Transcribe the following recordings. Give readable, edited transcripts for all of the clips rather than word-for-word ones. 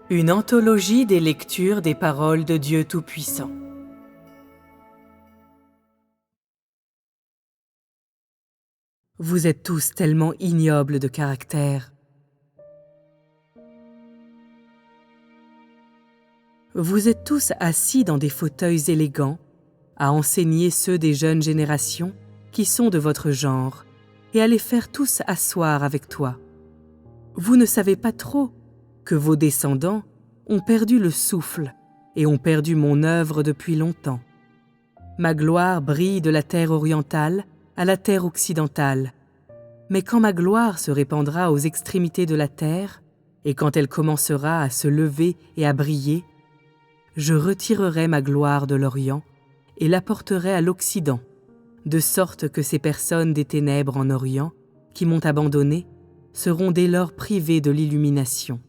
Une anthologie des lectures des paroles de Dieu Tout-Puissant. Vous êtes tous tellement ignobles de caractère. Vous êtes tous assis dans des fauteuils élégants, à enseigner ceux des jeunes générations qui sont de votre genre, et à les faire tous asseoir avec toi. Vous ne savez pas trop que vos descendants ont perdu le souffle et ont perdu mon œuvre depuis longtemps. Ma gloire brille de la terre orientale à la terre occidentale. Mais quand ma gloire se répandra aux extrémités de la terre, et quand elle commencera à se lever et à briller, je retirerai ma gloire de l'Orient et l'apporterai à l'Occident, de sorte que ces personnes des ténèbres en Orient, qui m'ont abandonné, seront dès lors privées de l'illumination.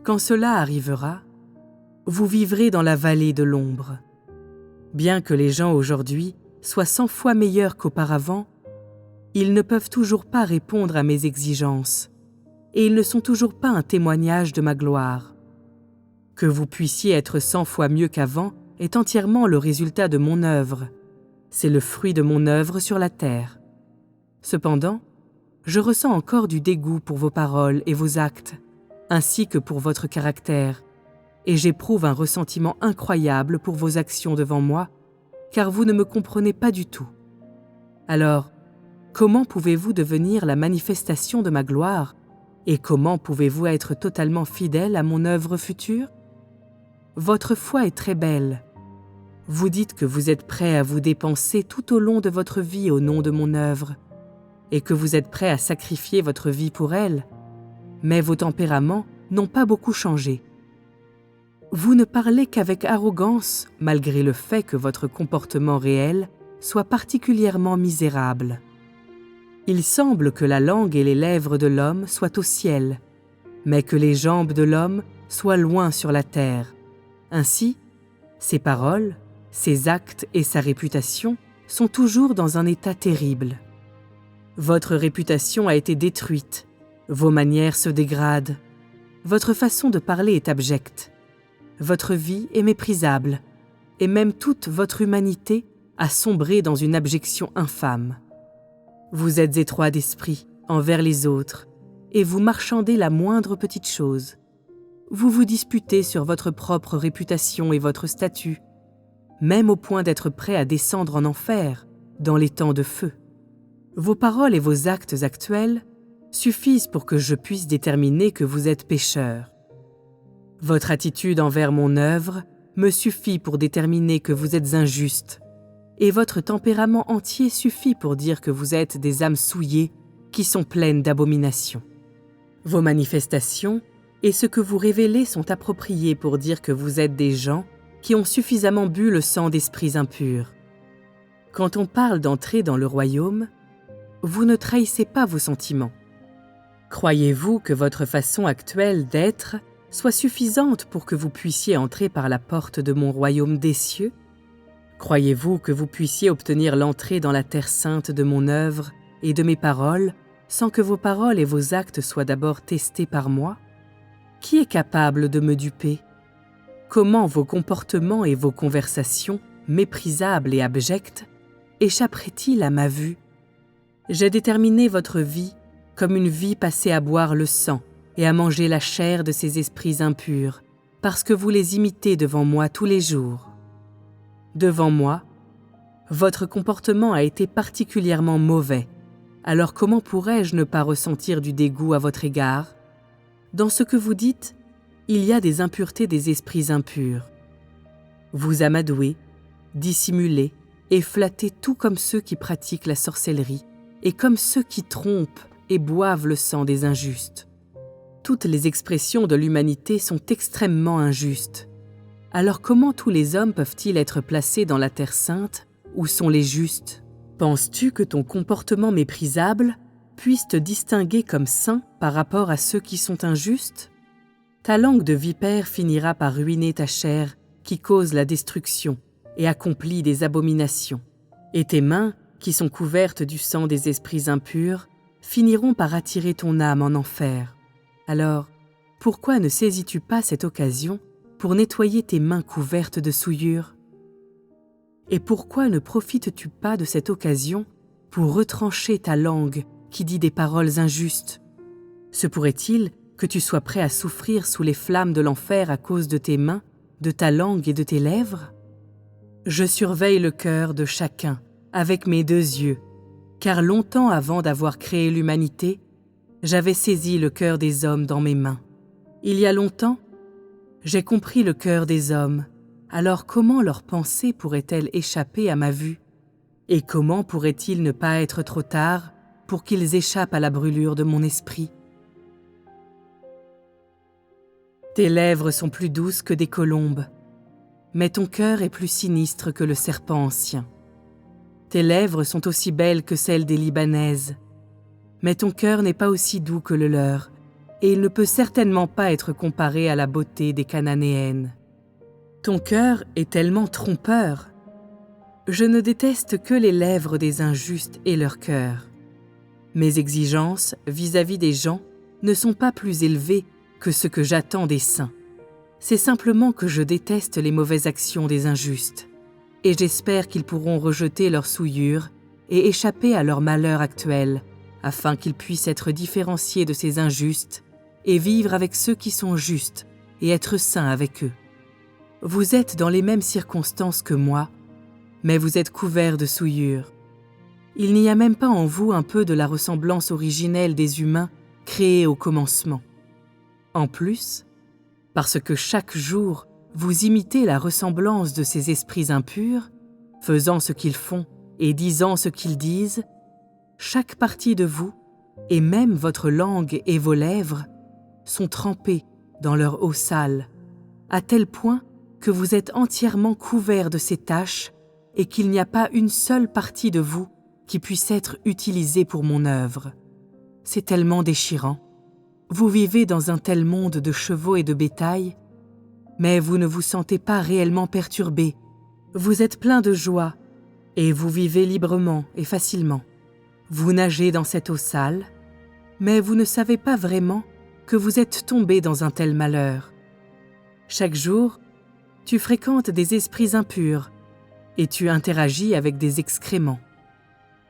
Quand cela arrivera, vous vivrez dans la vallée de l'ombre. Bien que les gens aujourd'hui soient 100 fois meilleurs qu'auparavant, ils ne peuvent toujours pas répondre à mes exigences, et ils ne sont toujours pas un témoignage de ma gloire. Que vous puissiez être 100 fois mieux qu'avant est entièrement le résultat de mon œuvre. C'est le fruit de mon œuvre sur la terre. Cependant, je ressens encore du dégoût pour vos paroles et vos actes, ainsi que pour votre caractère, et j'éprouve un ressentiment incroyable pour vos actions devant moi, car vous ne me comprenez pas du tout. Alors, comment pouvez-vous devenir la manifestation de ma gloire, et comment pouvez-vous être totalement fidèle à mon œuvre future? Votre foi est très belle. Vous dites que vous êtes prêt à vous dépenser tout au long de votre vie au nom de mon œuvre, et que vous êtes prêt à sacrifier votre vie pour elle, mais vos tempéraments n'ont pas beaucoup changé. Vous ne parlez qu'avec arrogance, malgré le fait que votre comportement réel soit particulièrement misérable. Il semble que la langue et les lèvres de l'homme soient au ciel, mais que les jambes de l'homme soient loin sur la terre. Ainsi, ses paroles, ses actes et sa réputation sont toujours dans un état terrible. Votre réputation a été détruite, vos manières se dégradent, votre façon de parler est abjecte, votre vie est méprisable, et même toute votre humanité a sombré dans une abjection infâme. Vous êtes étroit d'esprit envers les autres, et vous marchandez la moindre petite chose. Vous vous disputez sur votre propre réputation et votre statut, même au point d'être prêt à descendre en enfer, dans les temps de feu. Vos paroles et vos actes actuels suffisent pour que je puisse déterminer que vous êtes pécheur. Votre attitude envers mon œuvre me suffit pour déterminer que vous êtes injuste, et votre tempérament entier suffit pour dire que vous êtes des âmes souillées qui sont pleines d'abominations. Vos manifestations et ce que vous révélez sont appropriés pour dire que vous êtes des gens qui ont suffisamment bu le sang d'esprits impurs. Quand on parle d'entrer dans le royaume, vous ne trahissez pas vos sentiments. Croyez-vous que votre façon actuelle d'être soit suffisante pour que vous puissiez entrer par la porte de mon royaume des cieux? Croyez-vous que vous puissiez obtenir l'entrée dans la terre sainte de mon œuvre et de mes paroles sans que vos paroles et vos actes soient d'abord testés par moi? Qui est capable de me duper? Comment vos comportements et vos conversations, méprisables et abjectes, échapperaient-ils à ma vue? J'ai déterminé votre vie comme une vie passée à boire le sang et à manger la chair de ces esprits impurs, parce que vous les imitez devant moi tous les jours. Devant moi, votre comportement a été particulièrement mauvais, alors comment pourrais-je ne pas ressentir du dégoût à votre égard? Dans ce que vous dites, il y a des impuretés des esprits impurs. Vous amadouez, dissimulez et flattez tout comme ceux qui pratiquent la sorcellerie et comme ceux qui trompent et boivent le sang des injustes. Toutes les expressions de l'humanité sont extrêmement injustes. Alors comment tous les hommes peuvent-ils être placés dans la terre sainte où sont les justes? Penses-tu que ton comportement méprisable puisse te distinguer comme saint par rapport à ceux qui sont injustes? Ta langue de vipère finira par ruiner ta chair qui cause la destruction et accomplit des abominations. Et tes mains, qui sont couvertes du sang des esprits impurs, finiront par attirer ton âme en enfer. Alors, pourquoi ne saisis-tu pas cette occasion pour nettoyer tes mains couvertes de souillures? Et pourquoi ne profites-tu pas de cette occasion pour retrancher ta langue qui dit des paroles injustes? Se pourrait-il que tu sois prêt à souffrir sous les flammes de l'enfer à cause de tes mains, de ta langue et de tes lèvres? Je surveille le cœur de chacun avec mes 2 yeux, car longtemps avant d'avoir créé l'humanité, j'avais saisi le cœur des hommes dans mes mains. Il y a longtemps, j'ai compris le cœur des hommes, alors comment leurs pensées pourraient-elles échapper à ma vue? Et comment pourrait-il ne pas être trop tard pour qu'ils échappent à la brûlure de mon esprit? Tes lèvres sont plus douces que des colombes, mais ton cœur est plus sinistre que le serpent ancien. Tes lèvres sont aussi belles que celles des Libanaises, mais ton cœur n'est pas aussi doux que le leur, et il ne peut certainement pas être comparé à la beauté des Cananéennes. Ton cœur est tellement trompeur. Je ne déteste que les lèvres des injustes et leur cœur. Mes exigences vis-à-vis des gens ne sont pas plus élevées que ce que j'attends des saints. C'est simplement que je déteste les mauvaises actions des injustes, et j'espère qu'ils pourront rejeter leurs souillures et échapper à leur malheur actuel, afin qu'ils puissent être différenciés de ces injustes et vivre avec ceux qui sont justes et être saints avec eux. Vous êtes dans les mêmes circonstances que moi, mais vous êtes couverts de souillures. Il n'y a même pas en vous un peu de la ressemblance originelle des humains créés au commencement. En plus, parce que chaque jour, vous imitez la ressemblance de ces esprits impurs, faisant ce qu'ils font et disant ce qu'ils disent, chaque partie de vous, et même votre langue et vos lèvres, sont trempées dans leur eau sale, à tel point que vous êtes entièrement couverts de ces taches et qu'il n'y a pas une seule partie de vous qui puisse être utilisée pour mon œuvre. C'est tellement déchirant. Vous vivez dans un tel monde de chevaux et de bétail, mais vous ne vous sentez pas réellement perturbé. Vous êtes plein de joie et vous vivez librement et facilement. Vous nagez dans cette eau sale, mais vous ne savez pas vraiment que vous êtes tombé dans un tel malheur. Chaque jour, tu fréquentes des esprits impurs et tu interagis avec des excréments.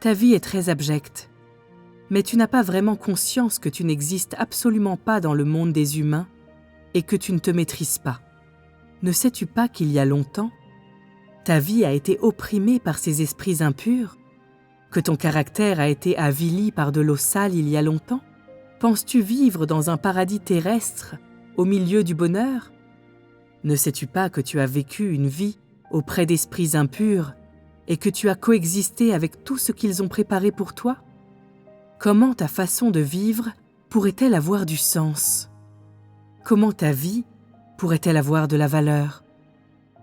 Ta vie est très abjecte, mais tu n'as pas vraiment conscience que tu n'existes absolument pas dans le monde des humains et que tu ne te maîtrises pas. Ne sais-tu pas qu'il y a longtemps, ta vie a été opprimée par ces esprits impurs, que ton caractère a été avili par de l'eau sale il y a longtemps? Penses-tu vivre dans un paradis terrestre, au milieu du bonheur? Ne sais-tu pas que tu as vécu une vie auprès d'esprits impurs et que tu as coexisté avec tout ce qu'ils ont préparé pour toi? Comment ta façon de vivre pourrait-elle avoir du sens? Comment ta vie pourrait-elle avoir de la valeur?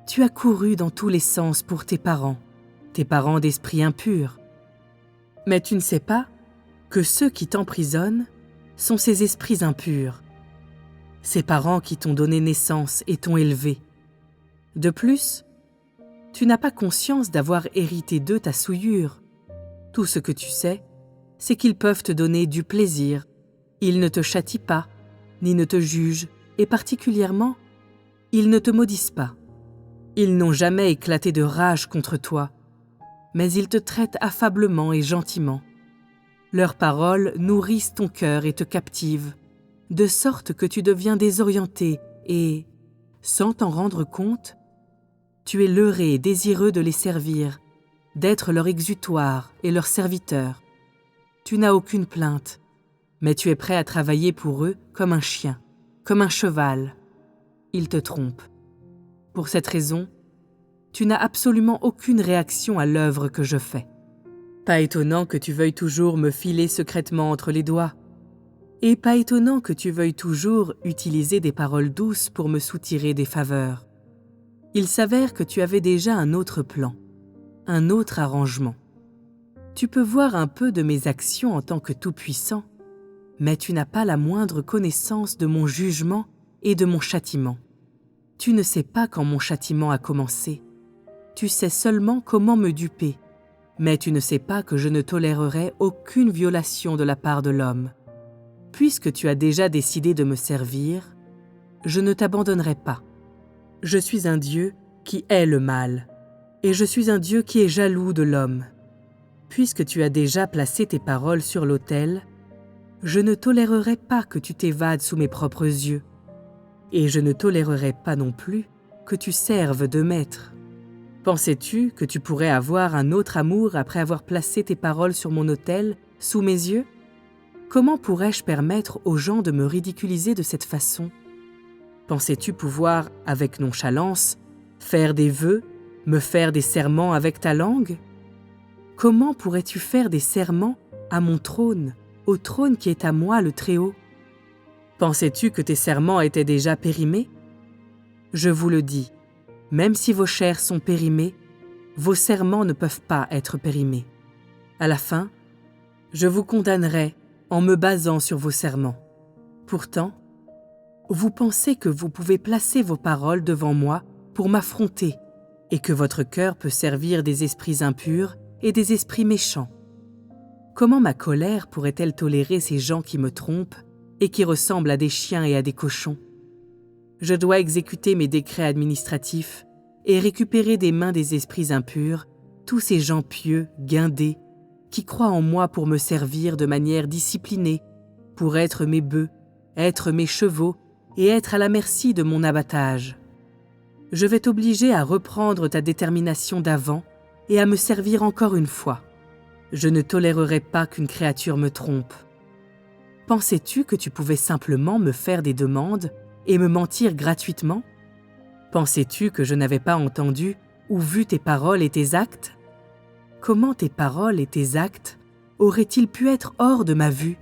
Tu as couru dans tous les sens pour tes parents d'esprit impur. Mais tu ne sais pas que ceux qui t'emprisonnent sont ces esprits impurs, ces parents qui t'ont donné naissance et t'ont élevé. De plus, tu n'as pas conscience d'avoir hérité d'eux ta souillure. Tout ce que tu sais, c'est qu'ils peuvent te donner du plaisir. Ils ne te châtient pas, ni ne te jugent, et particulièrement, ils ne te maudissent pas. Ils n'ont jamais éclaté de rage contre toi, mais ils te traitent affablement et gentiment. Leurs paroles nourrissent ton cœur et te captivent, de sorte que tu deviens désorienté et, sans t'en rendre compte, tu es leurré et désireux de les servir, d'être leur exutoire et leur serviteur. Tu n'as aucune plainte, mais tu es prêt à travailler pour eux comme un chien, comme un cheval. Ils te trompent. Pour cette raison, tu n'as absolument aucune réaction à l'œuvre que je fais. Pas étonnant que tu veuilles toujours me filer secrètement entre les doigts. Et pas étonnant que tu veuilles toujours utiliser des paroles douces pour me soutirer des faveurs. Il s'avère que tu avais déjà un autre plan, un autre arrangement. Tu peux voir un peu de mes actions en tant que tout-puissant, mais tu n'as pas la moindre connaissance de mon jugement et de mon châtiment. Tu ne sais pas quand mon châtiment a commencé. Tu sais seulement comment me duper, mais tu ne sais pas que je ne tolérerai aucune violation de la part de l'homme. Puisque tu as déjà décidé de me servir, je ne t'abandonnerai pas. Je suis un Dieu qui hait le mal, et je suis un Dieu qui est jaloux de l'homme. Puisque tu as déjà placé tes paroles sur l'autel, je ne tolérerai pas que tu t'évades sous mes propres yeux, et je ne tolérerai pas non plus que tu serves de maître. Pensais-tu que tu pourrais avoir un autre amour après avoir placé tes paroles sur mon autel, sous mes yeux? Comment pourrais-je permettre aux gens de me ridiculiser de cette façon? Pensais-tu pouvoir, avec nonchalance, faire des vœux, me faire des serments avec ta langue? Comment pourrais-tu faire des serments à mon trône, au trône qui est à moi le Très-Haut? Pensais-tu que tes serments étaient déjà périmés? Je vous le dis, même si vos chairs sont périmées, vos serments ne peuvent pas être périmés. À la fin, je vous condamnerai en me basant sur vos serments. Pourtant, vous pensez que vous pouvez placer vos paroles devant moi pour m'affronter et que votre cœur peut servir des esprits impurs et des esprits méchants. Comment ma colère pourrait-elle tolérer ces gens qui me trompent et qui ressemblent à des chiens et à des cochons? Je dois exécuter mes décrets administratifs et récupérer des mains des esprits impurs tous ces gens pieux, guindés, qui croient en moi pour me servir de manière disciplinée, pour être mes bœufs, être mes chevaux et être à la merci de mon abattage. Je vais t'obliger à reprendre ta détermination d'avant et à me servir encore une fois. Je ne tolérerai pas qu'une créature me trompe. Pensais-tu que tu pouvais simplement me faire des demandes et me mentir gratuitement? Pensais-tu que je n'avais pas entendu ou vu tes paroles et tes actes? Comment tes paroles et tes actes auraient-ils pu être hors de ma vue?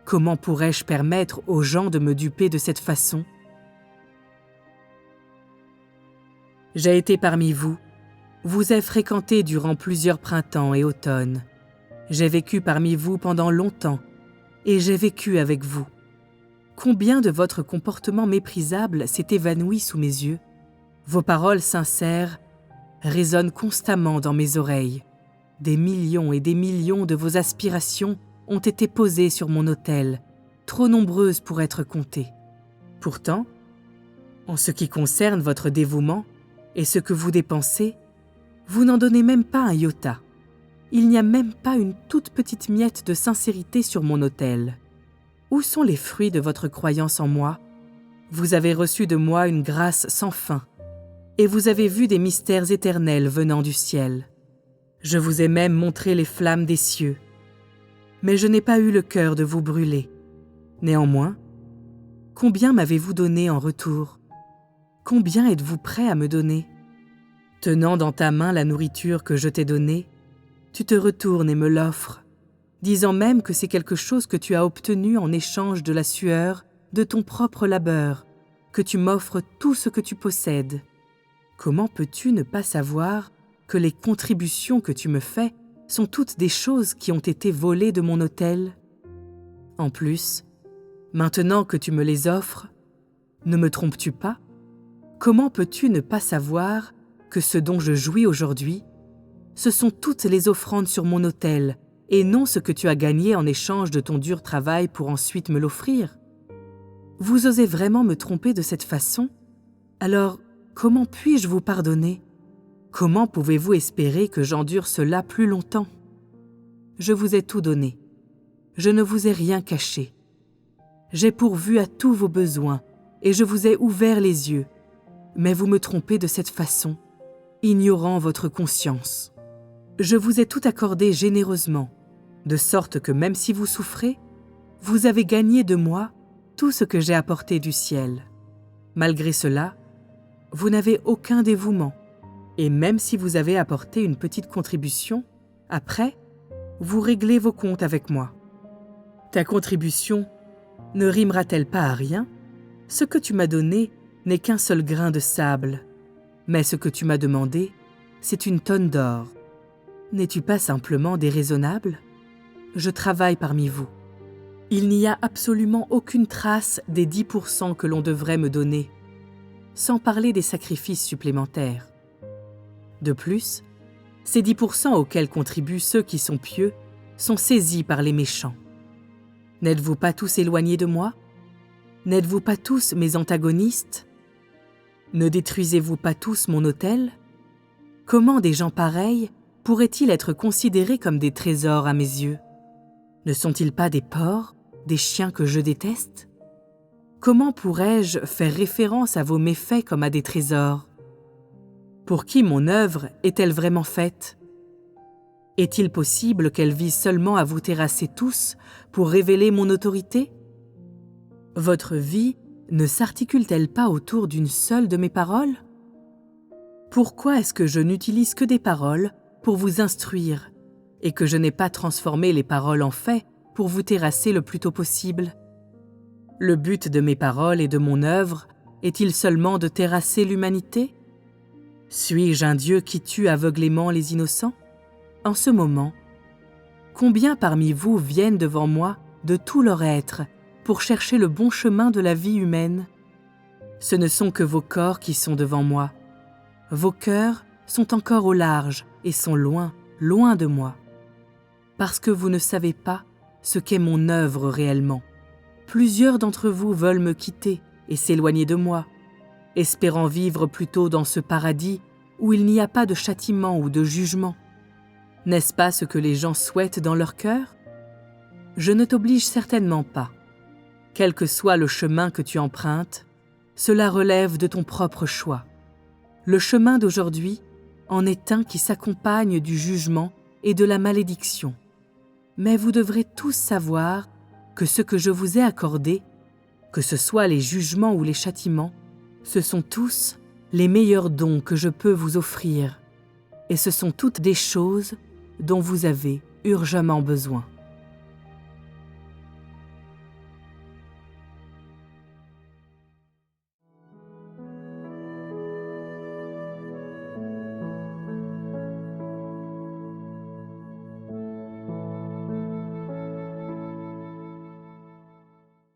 Comment pourrais-je permettre aux gens de me duper de cette façon? J'ai été parmi vous, vous ai fréquenté durant plusieurs printemps et automnes. J'ai vécu parmi vous pendant longtemps, et j'ai vécu avec vous. Combien de votre comportement méprisable s'est évanoui sous mes yeux? Vos paroles sincères résonnent constamment dans mes oreilles. Des millions et des millions de vos aspirations ont été posées sur mon autel, trop nombreuses pour être comptées. Pourtant, en ce qui concerne votre dévouement et ce que vous dépensez, vous n'en donnez même pas un iota. Il n'y a même pas une toute petite miette de sincérité sur mon autel. Où sont les fruits de votre croyance en moi? Vous avez reçu de moi une grâce sans fin, et vous avez vu des mystères éternels venant du ciel. Je vous ai même montré les flammes des cieux, mais je n'ai pas eu le cœur de vous brûler. Néanmoins, combien m'avez-vous donné en retour? Combien êtes-vous prêt à me donner? Tenant dans ta main la nourriture que je t'ai donnée, tu te retournes et me l'offres, disant même que c'est quelque chose que tu as obtenu en échange de la sueur de ton propre labeur, que tu m'offres tout ce que tu possèdes. Comment peux-tu ne pas savoir que les contributions que tu me fais sont toutes des choses qui ont été volées de mon autel? En plus, maintenant que tu me les offres, ne me trompes-tu pas? Comment peux-tu ne pas savoir que ce dont je jouis aujourd'hui, ce sont toutes les offrandes sur mon autel, et non ce que tu as gagné en échange de ton dur travail pour ensuite me l'offrir? Vous osez vraiment me tromper de cette façon? Alors, comment puis-je vous pardonner? Comment pouvez-vous espérer que j'endure cela plus longtemps? Je vous ai tout donné. Je ne vous ai rien caché. J'ai pourvu à tous vos besoins, et je vous ai ouvert les yeux. Mais vous me trompez de cette façon, ignorant votre conscience. Je vous ai tout accordé généreusement, de sorte que même si vous souffrez, vous avez gagné de moi tout ce que j'ai apporté du ciel. Malgré cela, vous n'avez aucun dévouement, et même si vous avez apporté une petite contribution, après, vous réglez vos comptes avec moi. Ta contribution ne rimera-t-elle pas à rien? Ce que tu m'as donné n'est qu'un seul grain de sable, mais ce que tu m'as demandé, c'est une tonne d'or. N'es-tu pas simplement déraisonnable? Je travaille parmi vous. Il n'y a absolument aucune trace des 10% que l'on devrait me donner, sans parler des sacrifices supplémentaires. De plus, ces 10% auxquels contribuent ceux qui sont pieux sont saisis par les méchants. N'êtes-vous pas tous éloignés de moi? N'êtes-vous pas tous mes antagonistes? Ne détruisez-vous pas tous mon autel? Comment des gens pareils pourraient-ils être considérés comme des trésors à mes yeux? Ne sont-ils pas des porcs, des chiens que je déteste? Comment pourrais-je faire référence à vos méfaits comme à des trésors? Pour qui mon œuvre est-elle vraiment faite? Est-il possible qu'elle vise seulement à vous terrasser tous pour révéler mon autorité? Votre vie ne s'articule-t-elle pas autour d'une seule de mes paroles? Pourquoi est-ce que je n'utilise que des paroles pour vous instruire et que je n'ai pas transformé les paroles en faits pour vous terrasser le plus tôt possible? Le but de mes paroles et de mon œuvre est-il seulement de terrasser l'humanité? Suis-je un Dieu qui tue aveuglément les innocents? En ce moment, combien parmi vous viennent devant moi de tout leur être pour chercher le bon chemin de la vie humaine? Ce ne sont que vos corps qui sont devant moi. Vos cœurs sont encore au large et sont loin, loin de moi. Parce que vous ne savez pas ce qu'est mon œuvre réellement. Plusieurs d'entre vous veulent me quitter et s'éloigner de moi, espérant vivre plutôt dans ce paradis où il n'y a pas de châtiment ou de jugement. N'est-ce pas ce que les gens souhaitent dans leur cœur? Je ne t'oblige certainement pas. Quel que soit le chemin que tu empruntes, cela relève de ton propre choix. Le chemin d'aujourd'hui en est un qui s'accompagne du jugement et de la malédiction. Mais vous devrez tous savoir que ce que je vous ai accordé, que ce soit les jugements ou les châtiments, ce sont tous les meilleurs dons que je peux vous offrir, et ce sont toutes des choses dont vous avez urgemment besoin.